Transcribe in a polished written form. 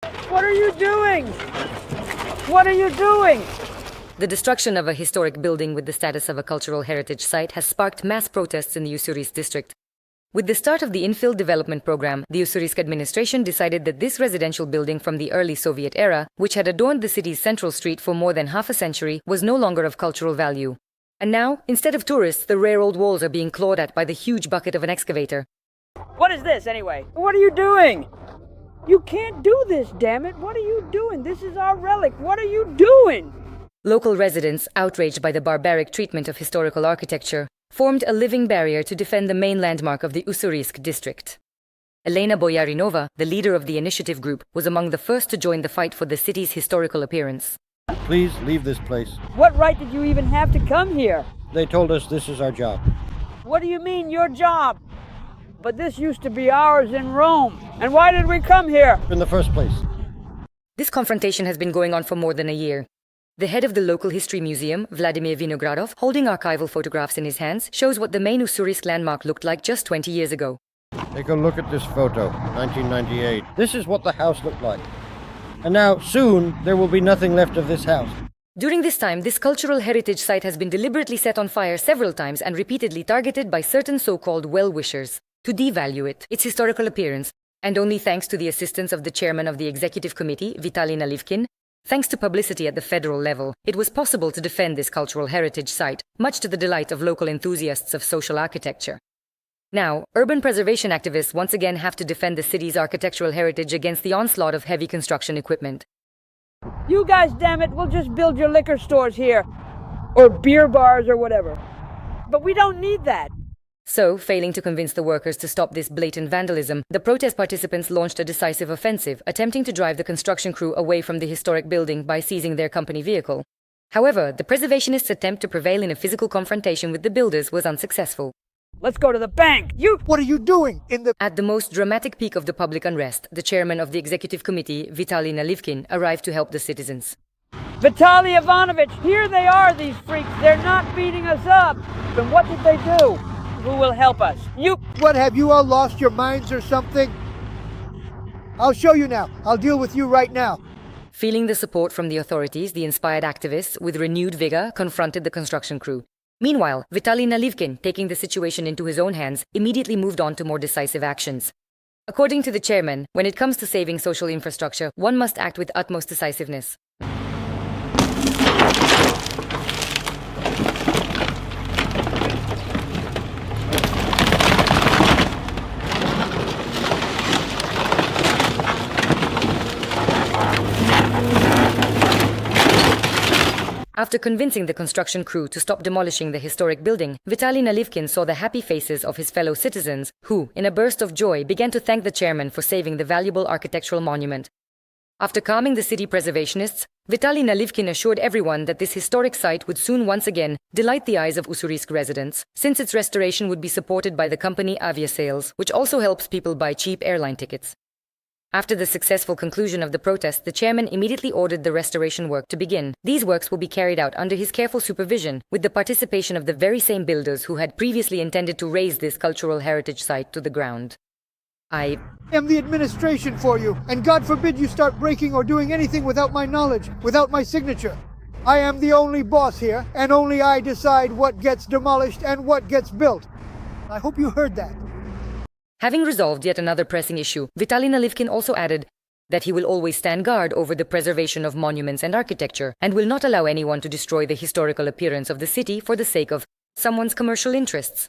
What are you doing? What are you doing? The destruction of a historic building with the status of a cultural heritage site has sparked mass protests in the Ussurisk district. With the start of the infill development program, the Ussurisk administration decided that this residential building from the early Soviet era, which had adorned the city's central street for more than half a century, was no longer of cultural value. And now, instead of tourists, the rare old walls are being clawed at by the huge bucket of an excavator. What is this, anyway? What are you doing? You can't do this, damn it! What are you doing? This is our relic. What are you doing? Local residents, outraged by the barbaric treatment of historical architecture, formed a living barrier to defend the main landmark of the Ussurisk district. Elena Boyarinova, the leader of the initiative group, was among the first to join the fight for the city's historical appearance. Please leave this place. What right did you even have to come here? They told us this is our job. What do you mean, your job? But this used to be ours in Rome. And why did we come here? In the first place. This confrontation has been going on for more than a year. The head of the local history museum, Vladimir Vinogradov, holding archival photographs in his hands, shows what the main Ussurisk landmark looked like just 20 years ago. Take a look at this photo, 1998. This is what the house looked like. And now, soon, there will be nothing left of this house. During this time, this cultural heritage site has been deliberately set on fire several times and repeatedly targeted by certain so-called well-wishers to devalue it, its historical appearance, and only thanks to the assistance of the chairman of the executive committee, Vitaly Nalivkin, thanks to publicity at the federal level, it was possible to defend this cultural heritage site, much to the delight of local enthusiasts of social architecture. Now, urban preservation activists once again have to defend the city's architectural heritage against the onslaught of heavy construction equipment. You guys, damn it, we'll just build your liquor stores here. Or beer bars or whatever. But we don't need that. So, failing to convince the workers to stop this blatant vandalism, the protest participants launched a decisive offensive, attempting to drive the construction crew away from the historic building by seizing their company vehicle. However, the preservationists' attempt to prevail in a physical confrontation with the builders was unsuccessful. Let's go to the bank. What are you doing At the most dramatic peak of the public unrest, the chairman of the executive committee, Vitaly Nalivkin, arrived to help the citizens. Vitaly Ivanovich, here they are, these freaks. They're not beating us up. And what did they do? Who will help us? You! What, have you all lost your minds or something? I'll show you now. I'll deal with you right now. Feeling the support from the authorities, the inspired activists, with renewed vigor, confronted the construction crew. Meanwhile, Vitaly Nalivkin, taking the situation into his own hands, immediately moved on to more decisive actions. According to the chairman, when it comes to saving social infrastructure, one must act with utmost decisiveness. After convincing the construction crew to stop demolishing the historic building, Vitaly Nalivkin saw the happy faces of his fellow citizens, who, in a burst of joy, began to thank the chairman for saving the valuable architectural monument. After calming the city preservationists, Vitaly Nalivkin assured everyone that this historic site would soon once again delight the eyes of Ussurisk residents, since its restoration would be supported by the company Aviasales, which also helps people buy cheap airline tickets. After the successful conclusion of the protest, the chairman immediately ordered the restoration work to begin. These works will be carried out under his careful supervision, with the participation of the very same builders who had previously intended to raze this cultural heritage site to the ground. I am the administration for you, and God forbid you start breaking or doing anything without my knowledge, without my signature. I am the only boss here, and only I decide what gets demolished and what gets built. I hope you heard that. Having resolved yet another pressing issue, Vitaly Nalivkin also added that he will always stand guard over the preservation of monuments and architecture, and will not allow anyone to destroy the historical appearance of the city for the sake of someone's commercial interests.